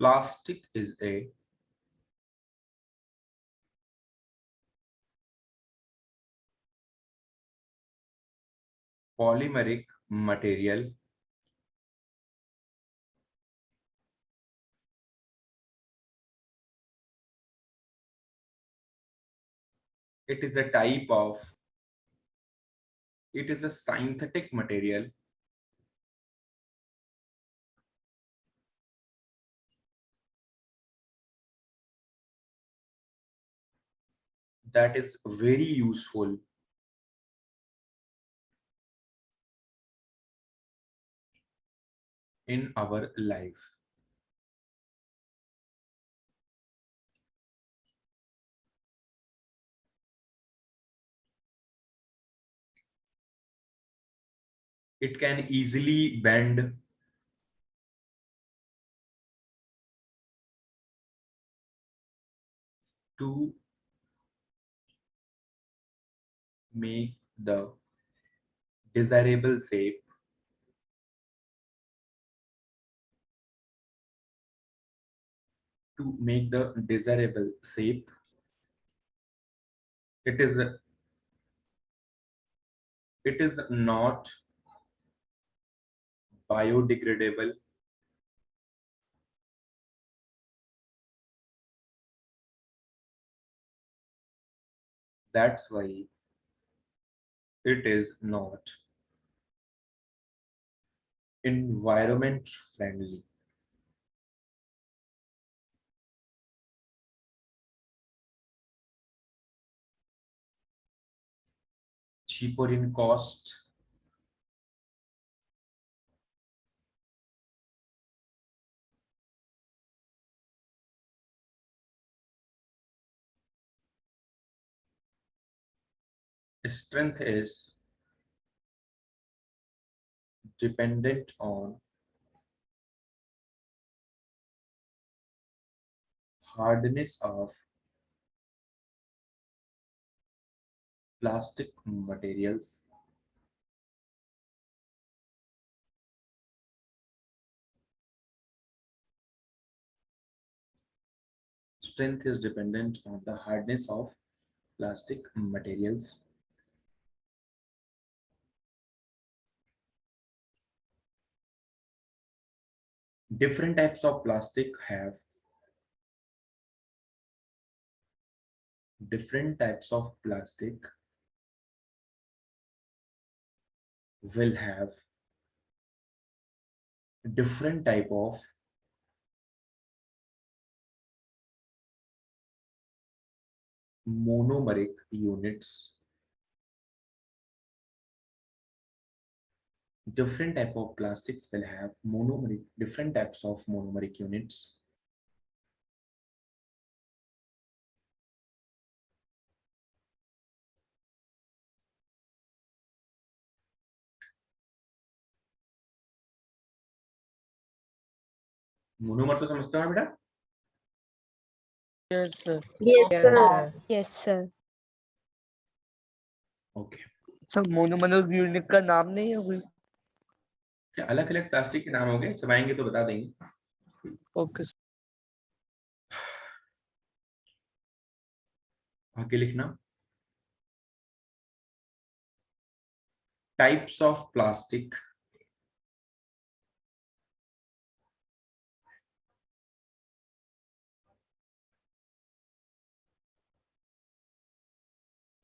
Plastic is a polymeric material it is a type of it is a synthetic material that is very useful in our life. It can easily bend to make the desirable shape to make the desirable shape. It is it is not biodegradable. That's why it is not environment friendly. Cheaper in cost, strength is dependent on hardness of plastic materials. Strength is dependent on the hardness of plastic materials. Different types of plastic have different types of plastic will have different type of monomeric units. Different type of plastics will have monomeric different types of monomeric units. Monomer तो समझते हो ना बेटा? Yes, sir. Yes, Yes, sir. sir. Yes, sir. Okay. Sir monomer unit का नाम नहीं है कोई? क्या अलग अलग प्लास्टिक के नाम हो गए? जब आएंगे तो बता देंगे. ओके. आगे लिखना. Types of plastic.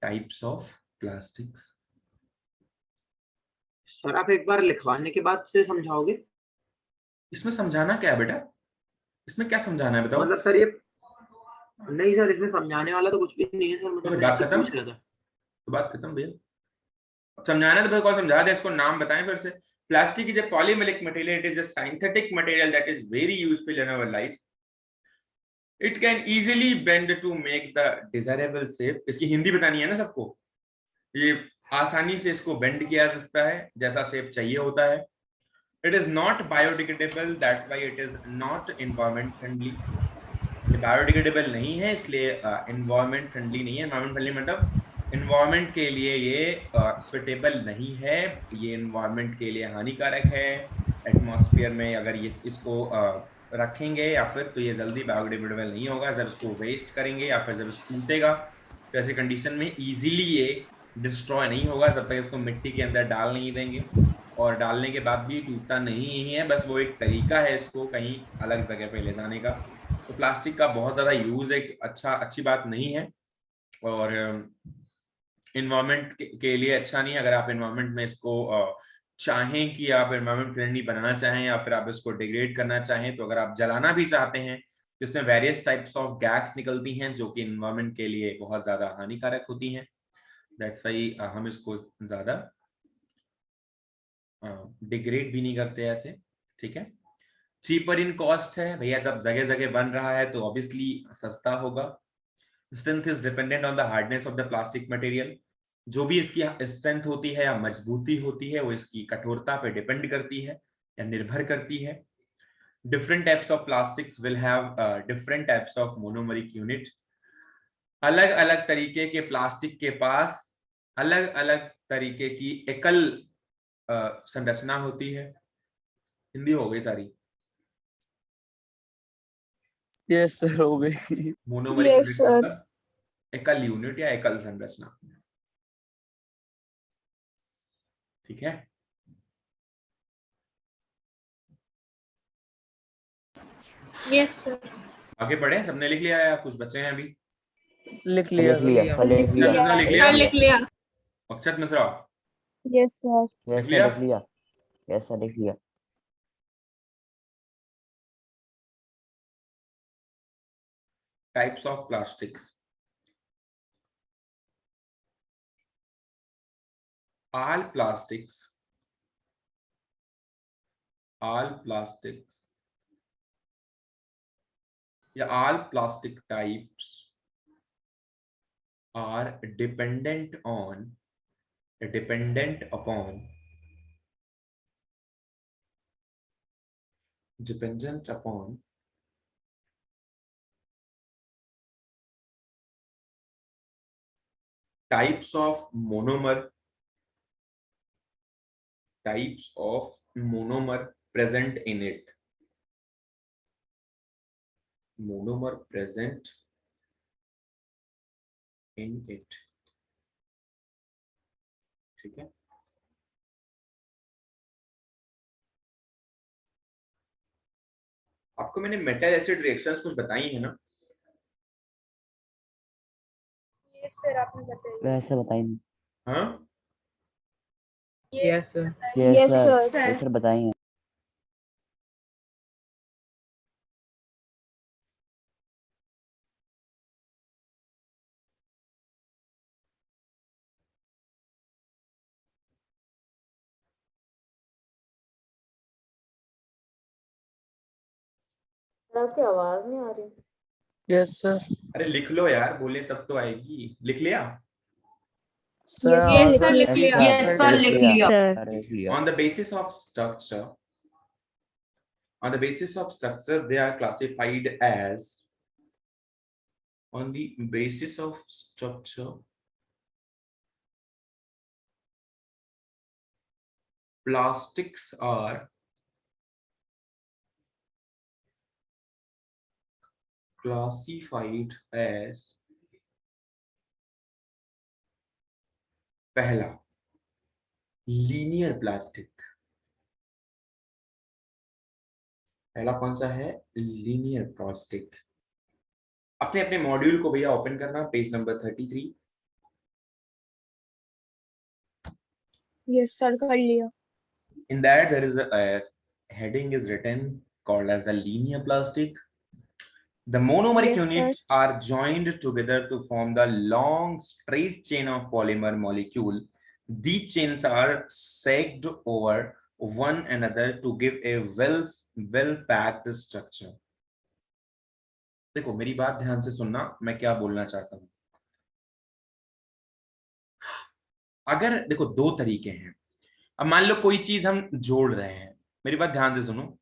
Types of plastics. Sir आप एक बार लिखवाने के बाद से समझाओगे? इसमें समझाना क्या है बेटा? इसमें क्या समझाना है बताओ? मतलब सर ये नहीं सर, इसमें समझाने वाला तो कुछ भी नहीं है सर, तो मतलब बात मैं खत्म? पूछ रहा था. तो बात खत्म भैया. अब समझाना है तो भाई कौन समझा दे, इसको नाम बताएं फिर से. Plastic is a polymeric material. It is a synthetic material that is very useful in our life. It can easily bend to make the desirable shape. इसकी हिंदी बतानी है ना सबको. ये आसानी से इसको बेंड किया जा सकता है जैसा शेप चाहिए होता है. It is not biodegradable. That's why it is not environment friendly. ये बायोडिग्रेडेबल नहीं है इसलिए एनवायरमेंट फ्रेंडली नहीं है. एनवायरमेंट फ्रेंडली मतलब एनवायरमेंट के लिए ये सुटेबल नहीं है. ये एनवायरमेंट के लिए हानिकारक है. एटमॉस्फेयर में अगर ये इसको रखेंगे या फिर तो ये जल्दी बायोडिग्रेडेबल नहीं होगा। जब इसको वेस्ट करेंगे या फिर जब इसको टूटेगा तो ऐसी कंडीशन में इजीली ये डिस्ट्रॉय नहीं होगा जब तक इसको मिट्टी के अंदर डाल नहीं देंगे। और डालने के बाद भी टूटता नहीं है, बस वो एक तरीका है इसको कहीं अलग जगह पे ले जाने का। तो प्लास्टिक का बहुत ज्यादा यूज एक अच्छी बात नहीं है और इन्वायरमेंट के लिए अच्छा नहीं है। अगर आप इन्वायरमेंट में इसको चाहें कि आप एनवायरमेंट फ्रेंडली बनाना चाहें या फिर आप इसको डिग्रेड करना चाहें, तो अगर आप जलाना भी चाहते हैं तो इसमें वेरियस टाइप्स ऑफ गैस निकलती हैं जो कि इन्वायरमेंट के लिए बहुत ज्यादा हानिकारक होती हैं। दैट्स वाई हम इसको ज्यादा डिग्रेड भी नहीं करते ऐसे, ठीक है। चीपर इन कॉस्ट है भैया, जब जगह जगह बन रहा है तो ऑब्वियसली सस्ता होगा। Strength is dependent on the hardness of the plastic material. जो भी इसकी स्ट्रेंथ होती है या मजबूती होती है वो इसकी कठोरता पे डिपेंड करती है या निर्भर करती है। Different types of plastics will have different types of monomeric unit. अलग अलग तरीके के प्लास्टिक के पास अलग अलग तरीके की एकल संरचना होती है। हिंदी हो गई सारी। यस सर, हो गई। मोनोमरिक Yes, यूनिट sir. मतलब एकल यूनिट या एकल संरचना, ठीक है। Yes, sir. आगे बढ़े, सबने लिख लिया या कुछ बचे हैं अभी? लिख लिया लिख लिया सर, लिख लिया। मिश्रा लिख लिया? Sir, लिख लिया. अक्षत मिश्रा Yes, sir. यस लिया? सर, लिख लिया। यस सर, लिख लिया। Types of plastics. all plastics या all plastic types are dependent upon types of monomer present in it. Monomer present in it, ठीक है। आपको मैंने मेटल एसिड रिएक्शंस कुछ बताई है ना? Yes, sir. आपने बताया. वैसे बताइए। हाँ, Yes, sir. Yes Yes, sir, sir. Yes sir बताइए। आपकी आवाज नहीं आ रही। Yes sir. अरे लिख लो यार, बोले तब तो आएगी। लिख लिया? Yes, Yes, sir. लिख लिया. Yes, sir, लिख लिया। Sir. लिख लिया। On the basis of structure, they are classified as, on the basis of structure, plastics are classified as, पहला लीनियर प्लास्टिक। पहला कौन सा है? Linear plastic. अपने अपने मॉड्यूल को भैया ओपन करना, पेज नंबर 33। Yes, sir. कर लिया. In that there is a heading is written called as the linear plastic. The monomeric Yes, units are joined together to form the long straight chain of polymer molecule. These chains are stacked over one another to give a well packed structure. देखो मेरी बात ध्यान से सुनना, मैं क्या बोलना चाहता हूं। अगर देखो दो तरीके हैं। अब मान लो कोई चीज हम जोड़ रहे हैं, मेरी बात ध्यान से सुनो।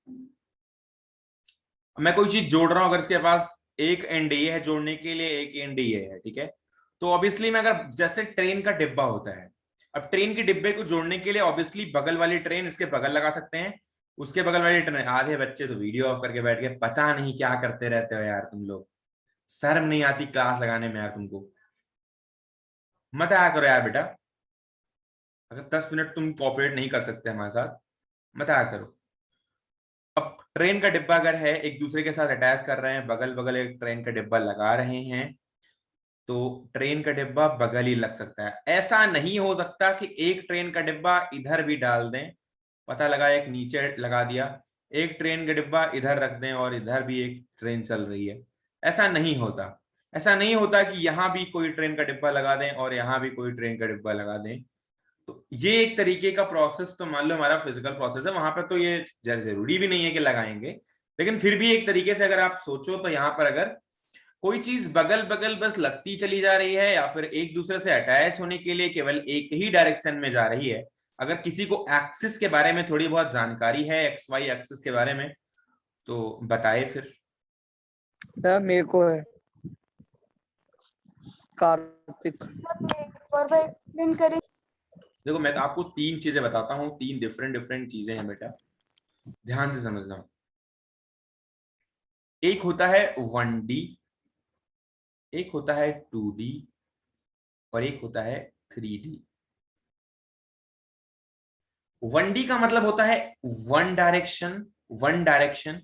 मैं कोई चीज जोड़ रहा हूं, अगर इसके पास एक एंड ये है जोड़ने के लिए, एक एंड ये है, ठीक है। तो ऑब्वियसली मैं अगर जैसे ट्रेन का डिब्बा होता है, अब ट्रेन के डिब्बे को जोड़ने के लिए ऑब्वियसली बगल वाली ट्रेन इसके बगल लगा सकते हैं उसके बगल वाली ट्रेन, आधे बच्चे तो वीडियो ऑफ करके बैठ गए, पता नहीं क्या करते रहते हो यार तुम लोग, शर्म नहीं आती क्लास लगाने में यार तुमको, मत आया करो यार बेटा, अगर 10 मिनट तुम कोऑपरेट नहीं कर सकते हमारे साथ, मत आया करो। अब ट्रेन का डिब्बा अगर है, एक दूसरे के साथ अटैच कर रहे हैं, बगल बगल एक ट्रेन का डिब्बा लगा रहे हैं, तो ट्रेन का डिब्बा बगल ही लग सकता है। ऐसा नहीं हो सकता कि एक ट्रेन का डिब्बा इधर भी डाल दें, पता लगा एक नीचे लगा दिया, एक ट्रेन का डिब्बा इधर रख दें और इधर भी एक ट्रेन चल रही है। ऐसा नहीं होता। ऐसा नहीं होता कि यहां भी कोई ट्रेन का डिब्बा लगा दें और यहां भी कोई ट्रेन का डिब्बा लगा दें। तो ये एक तरीके का प्रोसेस, तो मान लो हमारा फिजिकल प्रोसेस है, वहां पर तो ये जरूरी भी नहीं है कि लगाएंगे, लेकिन फिर भी एक तरीके से अगर आप सोचो तो यहाँ पर अगर कोई चीज बगल बगल बस लगती चली जा रही है या फिर एक दूसरे से अटैच होने के लिए केवल एक ही डायरेक्शन में जा रही है, अगर किसी को एक्सिस के बारे में थोड़ी बहुत जानकारी है, एक्स वाई एक्सिस के बारे में, तो बताए फिर। सर मेरे को है, कार्तिक। एक्सप्लेन करें। देखो मैं आपको 3 चीजें बताता हूँ, 3 डिफरेंट चीजें हैं बेटा, ध्यान से समझना। एक होता है 1D, एक होता है 2D और एक होता है 3D। 1D का मतलब होता है वन डायरेक्शन, वन डायरेक्शन,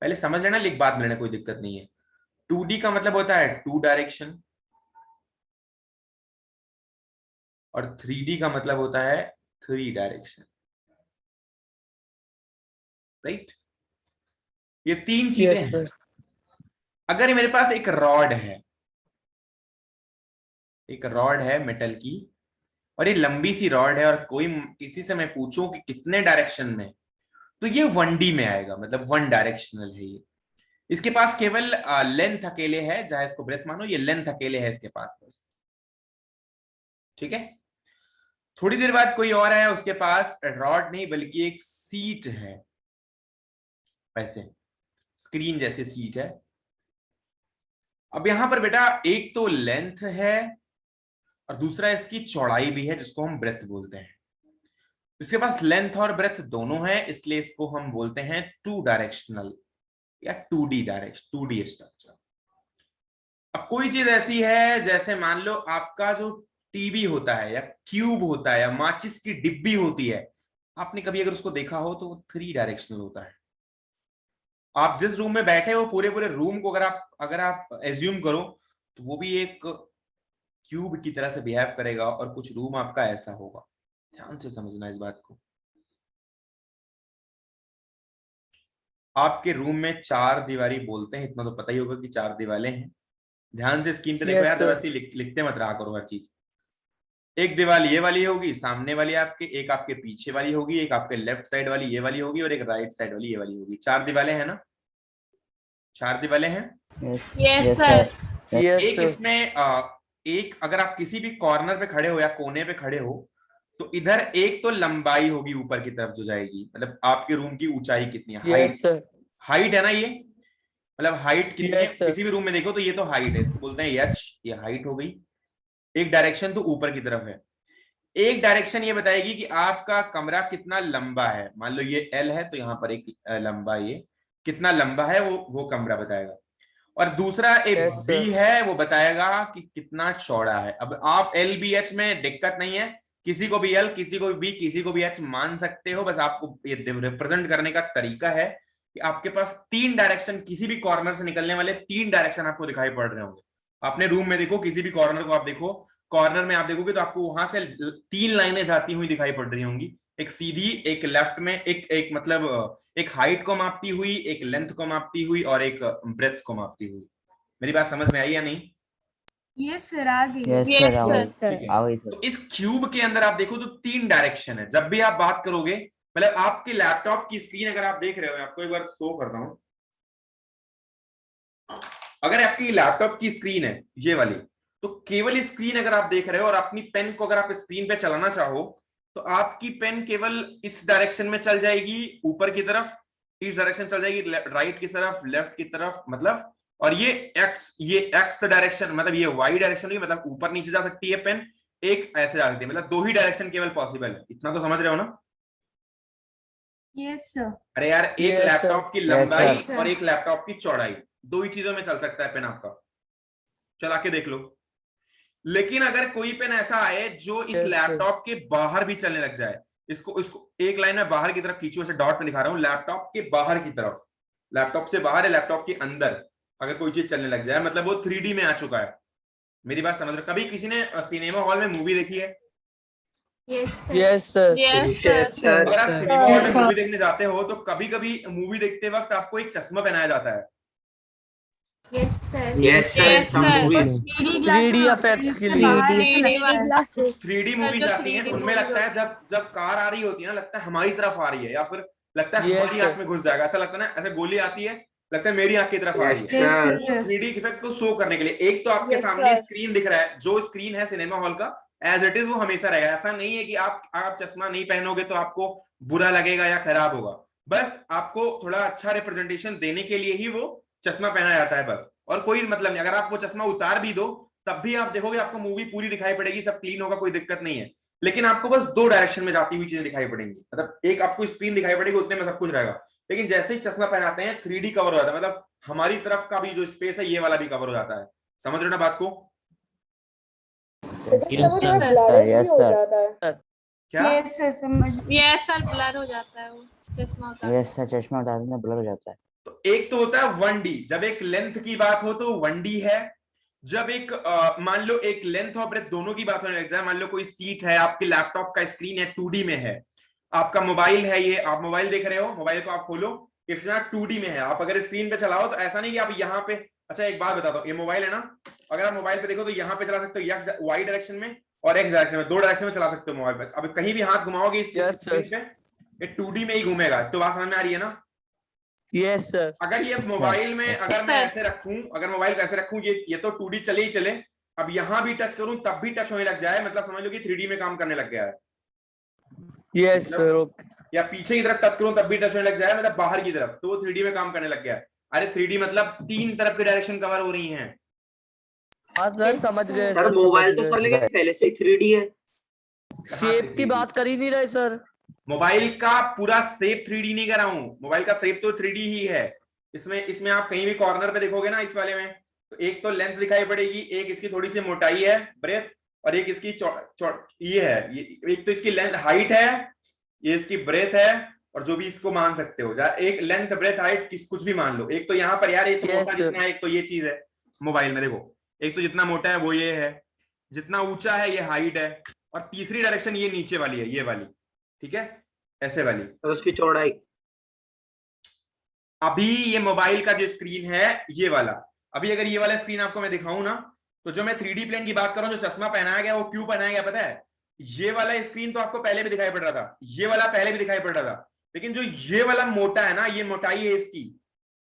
पहले समझ लेना, लिख बाद में लेना, कोई दिक्कत नहीं है। 2D का मतलब होता है 2 डायरेक्शन और 3D का मतलब होता है 3 डायरेक्शन, राइट? ये 3 चीजें यस हैं। सर। अगर मेरे पास एक रॉड है, एक रॉड है मेटल की, और ये लंबी सी रॉड है, और कोई किसी से मैं पूछूं कि कितने डायरेक्शन में, तो ये 1D में आएगा, मतलब वन डायरेक्शनल है ये। इसके पास केवल लेंथ अकेले है, चाहे इसको ब्रेथ मानो, ये लेंथ अकेले है इसके पास बस, ठीक है? थोड़ी देर बाद कोई और है, उसके पास रॉड नहीं बल्कि एक सीट है, वैसे स्क्रीन जैसे सीट है। अब यहां पर बेटा एक तो लेंथ है और दूसरा इसकी चौड़ाई भी है, जिसको हम ब्रेथ बोलते हैं। इसके पास लेंथ और ब्रेथ दोनों है, इसलिए इसको हम बोलते हैं 2 डायरेक्शनल या 2D डायरेक्शन, 2D स्ट्रक्चर। अब कोई चीज ऐसी है, जैसे मान लो आपका जो टीवी होता है या क्यूब होता है या माचिस की डिब्बी होती है, आपने कभी अगर उसको देखा हो तो वो 3 डायरेक्शनल होता है। आप जिस रूम में बैठे हो, पूरे पूरे रूम को अगर आप एज्यूम करो तो वो भी एक क्यूब की तरह से बिहेव करेगा, और कुछ रूम आपका ऐसा होगा। ध्यान से समझना इस बात को। आपके रूम में 4 दीवारी बोलते हैं, इतना तो पता ही होगा कि 4 दीवारें हैं। ध्यान से स्क्रीन पे देखो Yes, यार, sir. जबरदस्ती लिखते मत रहा करो हर चीज। एक दीवार ये वाली होगी सामने वाली आपके, एक आपके पीछे वाली होगी, एक आपके लेफ्ट साइड वाली ये वाली होगी, और एक राइट साइड वाली ये वाली होगी। 4 दीवारें हैं ना? 4 दीवारें हैं। Yes, sir. यस एक सर। इसमें एक अगर आप किसी भी कॉर्नर पे खड़े हो या कोने पे खड़े हो, तो इधर एक तो लंबाई होगी ऊपर की तरफ जो जाएगी, मतलब आपके रूम की ऊंचाई कितनी है, हाइट। Yes sir. हाइट है ना ये, मतलब हाइट कितनी है, Yes, sir. किसी भी रूम में देखो तो ये तो हाइट है, इसको बोलते हैं एच, ये हाइट हो गई। एक डायरेक्शन तो ऊपर की तरफ है, एक डायरेक्शन ये बताएगी कि आपका कमरा कितना लंबा है। मान लो ये एल है तो यहाँ पर एक लंबा, ये कितना लंबा है वो कमरा बताएगा। और दूसरा एक Yes, sir. बी है, वो बताएगा कि कितना चौड़ा है। अब आप एल बी एच में दिक्कत नहीं है, किसी को भी एल, किसी को भी बी, किसी को भी एच मान सकते हो, बस आपको ये रिप्रेजेंट करने का तरीका है कि आपके पास 3 डायरेक्शन, किसी भी कॉर्नर से निकलने वाले 3 डायरेक्शन आपको दिखाई पड़ रहे होंगे। अपने रूम में देखो, किसी भी कॉर्नर को आप देखो, कॉर्नर में आप देखोगे तो आपको वहां से 3 लाइनें जाती हुई दिखाई पड़ रही होंगी, एक सीधी, एक लेफ्ट में, एक मतलब एक हाइट को मापती हुई, एक लेंथ को मापती हुई, और एक ब्रेथ को मापती हुई। मेरी बात समझ में आई या नहीं? यस सर, आ गई। Yes, sir. Yes, sir. ठीक है। आओ sir. तो इस क्यूब के अंदर आप देखो तो 3 डायरेक्शन है। जब भी आप बात करोगे, मतलब आपके लैपटॉप की स्क्रीन अगर आप देख रहे हो, मैं आपको एक बार शो करता हूं। अगर आपकी लैपटॉप की स्क्रीन है ये वाली, तो केवल स्क्रीन अगर आप देख रहे हो और अपनी पेन को अगर आप स्क्रीन पे चलाना चाहो, तो आपकी पेन केवल इस डायरेक्शन में चल जाएगी, ऊपर की तरफ, इस डायरेक्शन चल जाएगी, राइट की तरफ, लेफ्ट की तरफ, मतलब, और ये एक्स डायरेक्शन, मतलब ये वाई डायरेक्शन नहीं, मतलब ऊपर नीचे जा सकती है पेन, एक ऐसे जा सकती है, मतलब 2 ही डायरेक्शन केवल पॉसिबल है। इतना तो समझ रहे हो ना? Yes sir. अरे यार, एक Yes, sir. लैपटॉप की Yes, लंबाई sir. और एक लैपटॉप की चौड़ाई, दो ही चीजों में चल सकता है पेन आपका, चला के देख लो। लेकिन अगर कोई पेन ऐसा आए जो इस Yes, sir. लैपटॉप के बाहर भी चलने लग जाए, इसको इसको एक लाइन में बाहर की तरफ खींचो, ऐसे डॉट में दिखा रहा हूं, लैपटॉप के बाहर की तरफ, लैपटॉप से बाहर है, लैपटॉप के अंदर अगर कोई चीज चलने लग जाए, मतलब वो 3D में आ चुका है। मेरी बात समझ रहे हो? कभी किसी ने सिनेमा हॉल में मूवी देखी है? Yes sir. Yes, sir. Yes sir. अगर आप सिनेमा हॉल Yes, में sir. मूवी देखने जाते हो तो कभी कभी मूवी देखते वक्त आपको एक चश्मा पहनाया जाता है। Yes sir. Yes sir, some movies 3D effect के लिए। 3D मूवी आती है, उनमें लगता है जब जब कार आ रही होती है ना, लगता है हमारी तरफ आ रही है, या फिर लगता है Yes, हमारी sir. आंख में घुस जाएगा, ऐसा लगता है ना, ऐसे गोली आती है, लगता है मेरी आंख की तरफ आ रही यस है। Yes sir. Sir. 3D effect को शो करने के लिए एक तो आपके Yes, सामने sir. स्क्रीन दिख रहा है, जो स्क्रीन है सिनेमा हॉल का एज इट इज वो हमेशा रहेगा। ऐसा नहीं है कि आप चश्मा नहीं पहनोगे तो आपको बुरा लगेगा या खराब होगा, बस आपको थोड़ा अच्छा रिप्रेजेंटेशन देने के लिए ही वो चश्मा पहना जाता है बस, और कोई मतलब नहीं। अगर आप वो चश्मा उतार भी दो तब भी आप देखोगे आपको मूवी पूरी दिखाई पड़ेगी, सब क्लीन होगा, कोई दिक्कत नहीं है। लेकिन आपको बस दो डायरेक्शन में जाती हुई चीजें दिखाई पड़ेंगी, मतलब एक आपको स्क्रीन दिखाई पड़ेगी, उतने में सब कुछ रहेगा। लेकिन जैसे ही चश्मा पहनाते हैं 3D कवर हो जाता है, मतलब हमारी तरफ का भी जो स्पेस है ये वाला भी कवर हो जाता है। समझ रहे हो ना बात को? Yes, कभी sir. ब्लरिश भी Yes, हो sir. जाता है। क्या? यस सर, समझ। यस सर, ब्लर हो जाता है वो चश्मा उतार Yes, sir. चश्मा उतारने में ब्लर हो जाता है। तो एक तो होता है 1D, जब एक लेंथ की बात हो तो 1D है। जब एक मान लो एक लेंथ और ब्रेथ दोनों की बात होने लग जाए, मान लो कोई सीट है, आपके लैपटॉप का स्क्रीन है 2D में है, आपका मोबाइल है, ये आप मोबाइल देख रहे हो, मोबाइल को आप खोलो, इतना 2D में है, आप अगर स्क्रीन पे चलाओ तो ऐसा नहीं कि आप यहाँ पे, अच्छा एक बात बताता हूँ, ये मोबाइल है ना, अगर आप मोबाइल पे देखो तो यहाँ पे चला सकते हो एक्स वाई डायरेक्शन में और एक्स डायरेक्शन में, दो डायरेक्शन में चला सकते हो मोबाइल पे। अब कहीं भी हाथ घुमाओगे इस Yes, स्क्रीन पे, ये 2D में ही घूमेगा। तो बात समझ में आ रही है ना? Yes, sir. अगर ये Yes, sir. मोबाइल में Yes, अगर sir. मैं ऐसे रखूं, अगर मोबाइल को ऐसे रखूं, ये तो 2D चले ही चले, अब यहां भी टच करूं तब भी टच होने लग जाए, मतलब समझ लो कि 3D में काम करने लग गया है। Yes, sir. Okay. या पीछे की तरफ टच करूं तब भी टच होने लग जाए, मतलब बाहर की तरफ, तो वो 3D में काम करने लग गया है। अरे 3D मतलब तीन तरफ की डायरेक्शन कवर हो रही हैं। हाँ सर, Yes, समझ sir. गए सर सर, मोबाइल समझ तो गए। सर लेकिन पहले से ही 3D है। शेप की बात कर ही नहीं रहे सर। मोबाइल का पूरा शेप 3D नहीं कर रहा हूं, मोबाइल का शेप तो 3D ही है। इसमें आप कहीं भी कॉर्नर पे देखोगे ना इस वाले में, तो एक तो लेंथ दिखाई पड़ेगी, एक इसकी थोड़ी सी मोटाई है ब्रेथ, और एक इसकी ये है, एक तो इसकी लेंथ हाइट है, ये इसकी ब्रेथ है, और जो भी इसको मान सकते हो, एक लेंथ ब्रेथ हाइट कुछ भी मान लो। एक तो यहाँ पर यार, एक तो Yes, मोटा sir. जितना है, एक तो ये चीज है मोबाइल में, देखो एक तो जितना मोटा है वो ये है, जितना ऊंचा है ये हाइट है, और तीसरी डायरेक्शन ये नीचे वाली है, ये वाली, ठीक है, ऐसे वाली। और उसकी चौड़ाई अभी ये मोबाइल का जो स्क्रीन है ये वाला, अभी अगर ये वाला स्क्रीन आपको मैं दिखाऊं ना, तो जो मैं 3D प्लेन की बात कर रहा हूं, जो चश्मा पहनाया गया वो क्यों पहनाया गया पता है? ये वाला स्क्रीन तो आपको पहले भी दिखाई पड़ रहा था, ये वाला पहले भी दिखाई पड़ रहा था, लेकिन जो ये वाला मोटा है ना, ये मोटाई है इसकी,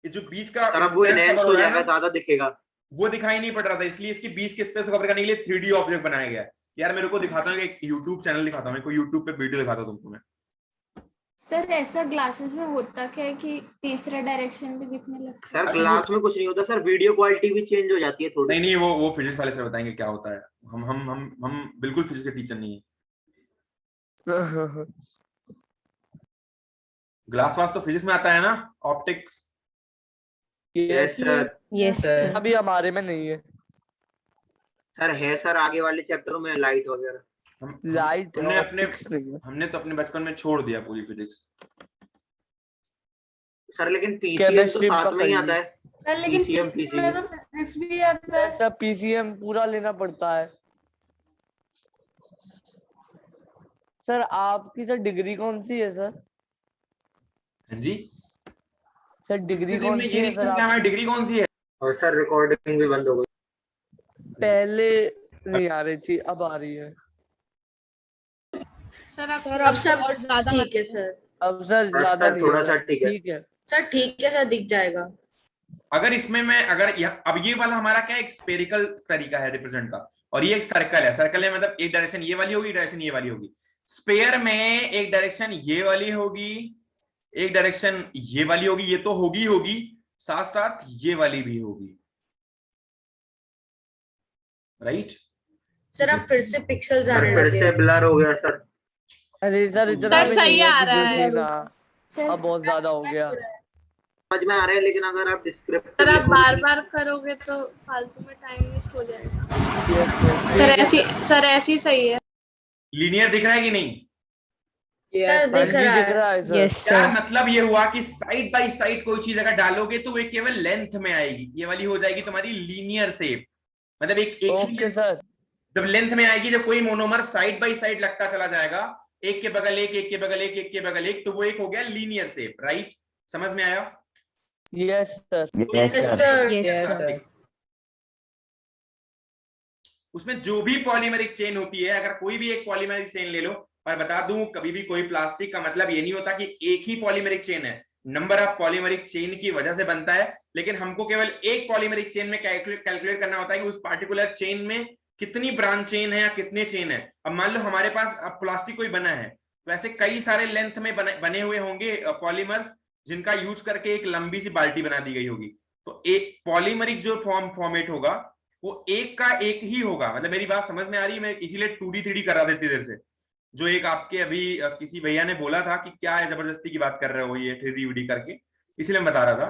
ये जो बीच का सर अब वो एनहेंस हो जाएगा, ज्यादा दिखेगा, वो दिखाई नहीं पड़ रहा था, इसलिए इसकी बीच के स्पेस को कवर करने के लिए 3D ऑब्जेक्ट बनाया गया है। यार मेरे को दिखाता हूँ, एक YouTube चैनल दिखाता हूँ, YouTube पे वीडियो दिखाता हूँ तुमको मैं। सर ऐसा ग्लासेस में होता क्या है कि तीसरा डायरेक्शन भी दिखने लगता सर ग्लास में कुछ नहीं होता सर, वीडियो क्वालिटी भी चेंज हो जाती है थोड़ी। नहीं वो फिजिक्स वाले सर बताएंगे क्या होता है, हम बिल्कुल फिजिक्स के टीचर नहीं है। ग्लास वास तो फिजिक्स में आता है ना, optics. Yes sir. Yes sir अभी हमारे में नहीं है। सर है सर, आगे वाले चैप्टर में लाइट वगैरह। लाइट हमने हमने तो अपने बचपन में छोड़ दिया पूरी फिजिक्स। सर लेकिन पीसीएम तो Chemistry साथ का में ही पढ़िए। आता है। सर लेकिन PCM PCM में तो फिजिक्स भी आता है। ऐसा पीसीएम पूरा लेना पड़ता है। सर आपकी सर डिग्री कौन सी है सर? हाँ जी, सर डिग्री दिन कौन में सी ये है नहीं सर पूछना आप? हमारी डिग्री कौन सी है। और सर रिकॉर्डिंग भी बंद हो गई। पहले नहीं आ रही थी, अब आ रही है। सर अब सब ठीक है सर। अब सर ज्यादा सर नहीं थोड़ा है सा सर। ठीक है। ठीक है सर ठीक है सर, दिख जाएगा। अगर इसमें मैं अब ये वाला हमारा क्या एक स्फेरिकल तरीका है रिप्रेजेंट का, और ये एक सर्कल है। सर्कल है मतलब एक डायरेक्शन ये वाली होगी, डायरेक्शन ये वाली होगी। स्पेयर में एक डायरेक्शन ये वाली होगी, एक डायरेक्शन ये वाली होगी, ये तो होगी साथ साथ ये वाली भी होगी, राइट? सर अब फिर से पिक्सेल्स सर आने फिर लगे। से ब्लर हो गया सर। अरे सर इतना सर भी सही नहीं है आ कि रहा देख है। लेना। सर अब बहुत ज्यादा हो गया। समझ में आ रहा है, लेकिन अगर आप डिस्क्रिप्टिव सर आप बार बार करोगे तो फालतू में टाइम वेस्ट हो जाएगा। यस सर ऐसी सही है। लीनियर दिख रहा है कि नहीं? सर हाँ दिख जी रहा दिख है। रहा है सर। यार मतलब ये हुआ कि साइड बाय साइड कोई चीज अगर डालोगे तो वो केवल लेंथ में आएगी, ये वाली हो जाएगी तुम्हारी लीनियर शेप। मतलब एक ही ओके सर। जब लेंथ में आएगी, जब कोई मोनोमर साइड बाय साइड लगता चला जाएगा, एक के बगल एक, एक के बगल एक, एक के बगल एक, तो वो एक हो गया लीनियर शेप। राइट, समझ में आया? Yes sir. Yes yes sir. Sir. उसमें जो भी पॉलीमरिक चेन होती है, अगर कोई भी एक पॉलीमरिक चेन ले लो, और बता दूं कभी भी कोई प्लास्टिक का मतलब ये नहीं होता कि एक ही पॉलीमरिक चेन है, नंबर ऑफ पॉलीमरिक चेन की वजह से बनता है। लेकिन हमको केवल एक पॉलीमरिक चेन में कैलकुलेट करना होता है कि उस पार्टिकुलर चेन में कितनी ब्रांच चेन है या कितने चेन है। अब मान लो हमारे पास प्लास्टिक कोई बना है, तो ऐसे कई सारे लेंथ में बने हुए होंगे पॉलीमर्स, जिनका यूज करके एक लंबी सी बाल्टी बना दी गई होगी। तो एक पॉलीमरिक जो फॉर्मेट होगा वो एक का एक ही होगा। मतलब मेरी बात समझ में आ रही है? मैं इसीलिए 2D 3D करा देती देर से, जो एक आपके अभी किसी भैया ने बोला था कि क्या है जबरदस्ती की बात कर रहे हो ये 3D विडी करके, इसलिए मैं बता रहा था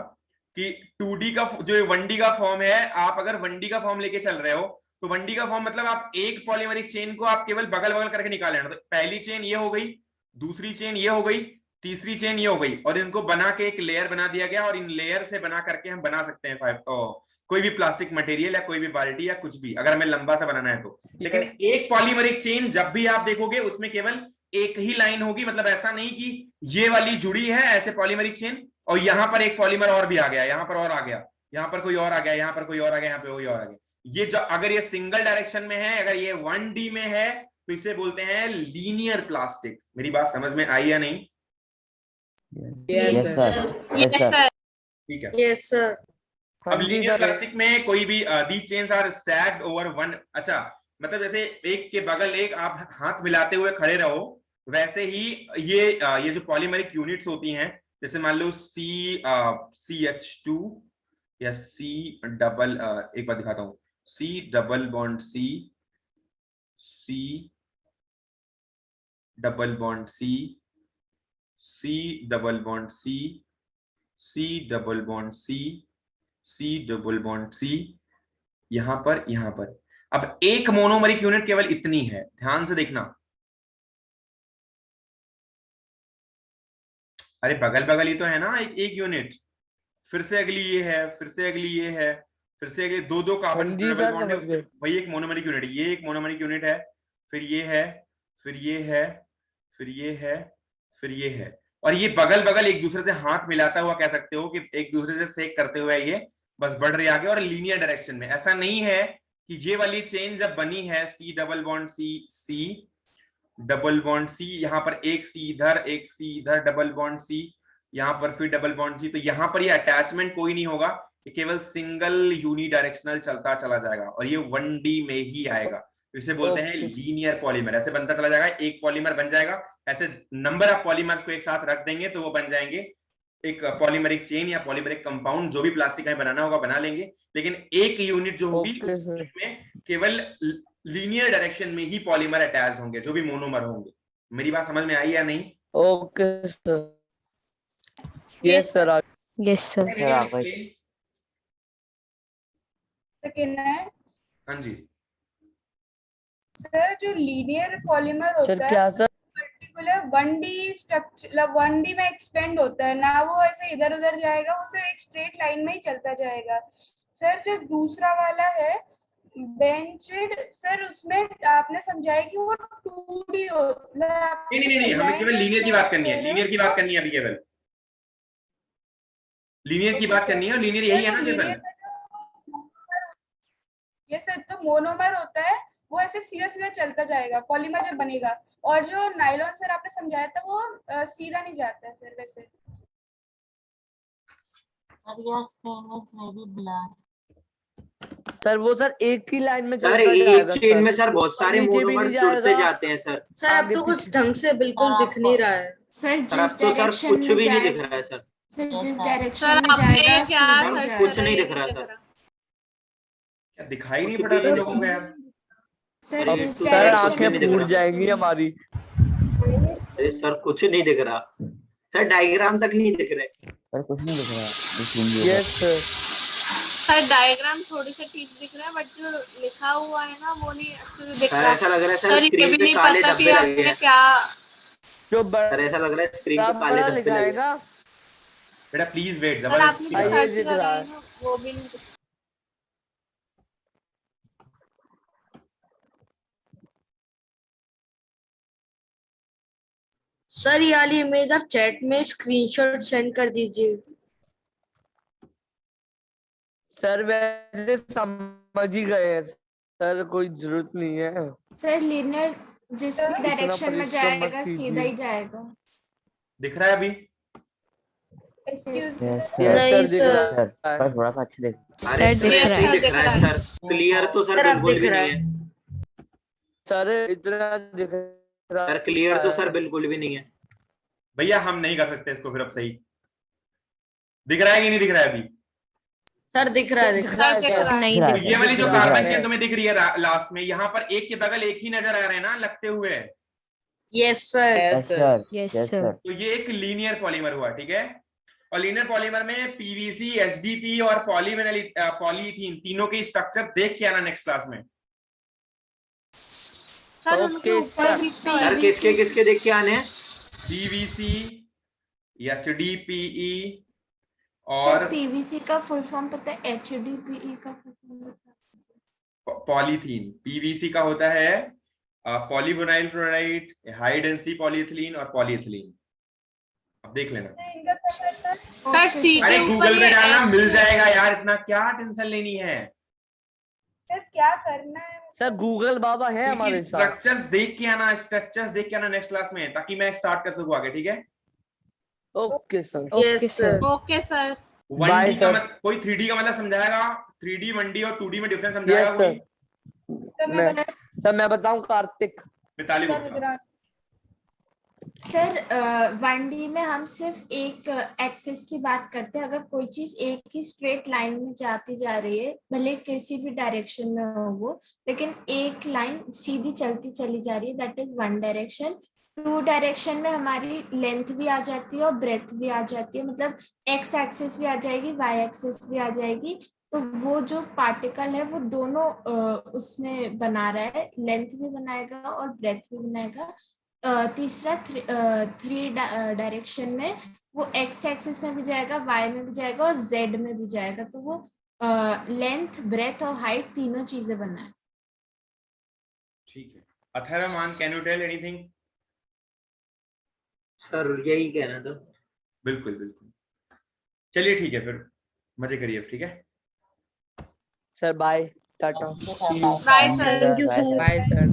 कि 2D का जो 1D का फॉर्म है, आप अगर 1D का फॉर्म लेके चल रहे हो तो 1D का फॉर्म मतलब आप एक पॉलीमरिक चेन को आप केवल बगल बगल करके निकाले। तो पहली चेन ये हो गई, दूसरी चेन ये हो गई, तीसरी चेन ये हो गई, और इनको बना के एक लेयर बना दिया गया, और इन लेयर से बना करके हम बना सकते हैं कोई भी प्लास्टिक मटेरियल या कोई भी बाल्टी या कुछ भी, अगर हमें लंबा सा बनाना है तो। लेकिन एक पॉलीमरिक चेन जब भी आप देखोगे उसमें केवल एक ही लाइन होगी। मतलब ऐसा नहीं कि ये वाली जुड़ी है ऐसे पॉलीमरिक चेन और यहां पर एक पॉलीमर और भी आ गया, यहां पर और आ गया, यहां पर कोई और आ गया, यहां पर कोई और आ गया, यहां पर कोई और आ गया। ये जो अगर ये सिंगल डायरेक्शन में है, अगर ये 1D में है, तो इसे बोलते हैं लीनियर प्लास्टिक्स। मेरी बात समझ में आई या नहीं? Yes sir. Yes sir. ठीक है। Yes sir. अब लीनियर प्लास्टिक में कोई भी the chains are stacked over one. अच्छा, मतलब जैसे एक के बगल एक आप हाथ मिलाते हुए खड़े रहो, वैसे ही ये जो पॉलीमरिक यूनिट्स होती हैं, जैसे मान लो CH2 या C डबल, एक बार दिखाता हूं, C double bond C double bond C double bond C double bond C double bond C, यहां पर। अब एक मोनोमरिक यूनिट केवल इतनी है, ध्यान से देखना। अरे बगल बगल ही तो है ना एक यूनिट, फिर से अगली ये है, फिर से अगली ये है, फिर से अगली दो कार्बन डबल बॉन्ड है, वही एक मोनोमरिक यूनिट। ये एक मोनोमरिक यूनिट है, फिर ये है, फिर ये है, फिर ये है, फिर ये है, और ये बगल बगल एक दूसरे से हाथ मिलाता हुआ कह सकते हो कि एक दूसरे से सेक करते हुए ये बस बढ़ रही आगे, और लीनियर डायरेक्शन में। ऐसा नहीं है कि ये वाली चेन जब बनी है C double bond C double bond C, यहाँ पर एक C इधर, एक C इधर, डबल बॉन्ड C, यहाँ पर फिर डबल बॉन्ड C, तो यहाँ पर ये अटैचमेंट कोई नहीं होगा, ये केवल सिंगल यूनिडायरेक्शनल चलता चला जाएगा, और ये 1D में ही आएगा। इसे बोलते हैं लीनियर पॉलीमर। ऐसे बनता चला जाएगा, एक पॉलीमर बन जाएगा, ऐसे नंबर ऑफ पॉलीमर्स को एक साथ रख देंगे तो वो बन जाएंगे एक पॉलीमरिक चेन या पॉलीमरिक कंपाउंड। जो भी प्लास्टिक हमें बनाना होगा बना लेंगे, लेकिन एक यूनिट जो होगी उसमें केवल लीनियर डायरेक्शन में ही पॉलीमर अटैच होंगे, जो भी मोनोमर होंगे। मेरी बात समझ में आई या नहीं? Okay sir. Yes sir. Yes sir. हाँ जी सर, जो लीनियर पॉलीमर होता सर है क्या sir? Particular 1D structure, 1D में एक्सपेंड होता है ना, वो ऐसे इधर उधर जाएगा, वो सिर्फ एक स्ट्रेट लाइन में ही चलता जाएगा। सर जो दूसरा वाला है बेंचेड, सर उसमें आपने समझाया कि वो 2D होता है। नहीं, हमें केवल लीनियर की बात करनी है, लीनियर की बात करनी है अभी, केवल लीनियर की बात करनी है, और लीनियर यही है ना केवल। ये सर तो मोनोमर होता है, वो ऐसे सीधा सीधा चलता जाएगा पॉलीमर जब बनेगा, और जो नायलॉन सर आपने समझाया था वो सीधा नहीं जाता है सर वैसे। सर वो सर एक ही लाइन में सर चलता जाएगा एक चेन में सर बहुत सारे मोनोमर जुड़ते जाते हैं सर। सर अब तो कुछ ढंग से बिल्कुल दिख नहीं रहा है। सर सर अब जिस तो सर डायरेक्शन कुछ में भी नहीं जाए, दिख रहा है सर। सर जिस डायरेक्शन सर में आपने जाएगा क्या सीधा सर्च कुछ करा, नहीं ये दिख रहा नहीं सर। क्या दिखाई नहीं पड़ा था लोगों को यार? सर जिस सर डायरेक्शन आंखें फूट जाएंगी हमारी। अरे सर कुछ नहीं दिख रहा सर डायग्राम तक नहीं दिख रहे। सर कुछ नहीं दिख रहा है, बस हिंदी है। Yes sir. सर डायग्राम थोड़ी सी ठीक दिख रहा है बट जो लिखा हुआ है ना वो नहीं अच्छे से दिख सर रहा। ऐसा लग रहा है सर सर ये स्क्रीन भी पे नहीं काले पता कि धब्बे लगे आपने हैं। क्या जो सर ऐसा लग रहा है स्क्रीन पे काले बड़ा धब्बे लिखा लगे है हैं। ना, बेटा प्लीज वेट, सर आपने जबरदस्ती जो ये सर्च दिख रहा लगाई है। ना वो भी नहीं दिख सर ये वाली इमेज आप चैट में स्क्रीनशॉट सेंड कर दीजिए। सर वैसे समझ ही गए हैं सर, कोई जरूरत नहीं है। सर लीनियर जिस भी इतना डायरेक्शन में परिश्रम मत जाएगा सीधा कीजिए। ही जाएगा। दिख रहा है अभी? Excuse yes yes sir. नहीं सर दिख सर। रहा सर है। पर थोड़ा सा अच्छे दिख। अरे सर Yes, ऐसे ही sir, दिख दिख रहा रहा है है। सर, क्लियर तो सर सर अब बिल्कुल दिख भी रहा नहीं है। है। सर इतना दिख रहा सर क्लियर तो सर है। बिल्कुल भी नहीं है। भैया हम नहीं कर सकते इसको फिर अब सही। दिख रहा है कि नहीं दिख रहा है अभी? सर दिख रहा है दिख दिख रहा है दिख सर। रहा है। नहीं तो दिख ये वाली जो दिख रहा कार्बन है। चेन तुम्हें दिख रही है लास्ट में, यहाँ पर एक के बगल एक ही नजर आ रहे हैं ना लगते हुए, yes sir. Yes yes sir. Sir. Yes, yes sir. Sir. तो ये एक लीनियर पॉलीमर हुआ, ठीक है। और लीनियर पॉलीमर में पीवीसी, एचडीपी और पॉलीथीन तीनों के स्ट्रक्चर देख के आना नेक्स्ट क्लास में। सर Okay, उनके ऊपर sir. भी तो सर किसके किसके देख के आने हैं? पीवीसी, एचडीपीई सर और पीवीसी का फुल फॉर्म पता है? एचडीपीई का फुल फॉर्म बता दीजिए। पॉलीथीन। पीवीसी का होता है polyvinyl chloride, high density polyethylene और पॉलीइथिलीन। अब देख लेना। इनका क्या करता है? सर Okay, सी sir. अरे के ऊपर गूगल पे ये डालना, H मिल जाएगा यार, इतना क्या टेंशन लेनी है। सर क्या करना है? सर गूगल बाबा है हमारे साथ। स्ट्रक्चर्स देख के आना, स्ट्रक्चर्स देख के आना नेक्स्ट क्लास में, ताकि मैं स्टार्ट कर सकूं आगे, ठीक है। Okay sir. Yes Okay, sir. sir. Okay sir. 1D का sir. कोई 3D का मतलब समझाएगा? 3D 1D और 2D में डिफरेंस समझाएगा यस कोई? सर। सर मैं बताऊं, Kartik. Mitali sir Gupta. Rudra sir 1D में हम सिर्फ एक एक्सिस की बात करते हैं। अगर कोई चीज एक ही स्ट्रेट लाइन में जाती जा रही है, भले किसी भी डायरेक्शन में हो वो, लेकिन एक लाइन सीधी चलती चली जा रही है, that is one direction. 2 direction में हमारी लेंथ भी आ जाती है और ब्रेथ भी आ जाती है, मतलब एक्स एक्सिस भी आ जाएगी, वाई एक्सिस भी आ जाएगी। तो वो जो पार्टिकल है वो दोनों उसमें बना रहा है, लेंथ भी बनाएगा और ब्रेथ भी बनाएगा। तीसरा 3 डायरेक्शन में वो एक्स एक्सिस में भी जाएगा, वाई में भी जाएगा और जेड में भी जाएगा। तो वो लेंथ, ब्रेथ और हाइट तीनों चीजें बनाए। ठीक है। Atharva Maan, can you tell anything? Sir यही कहना था। बिल्कुल बिल्कुल। चलिए ठीक है, फिर मजे करिए, ठीक है। Sir bye, tata. Bye sir. Thank you bye sir. Bye sir.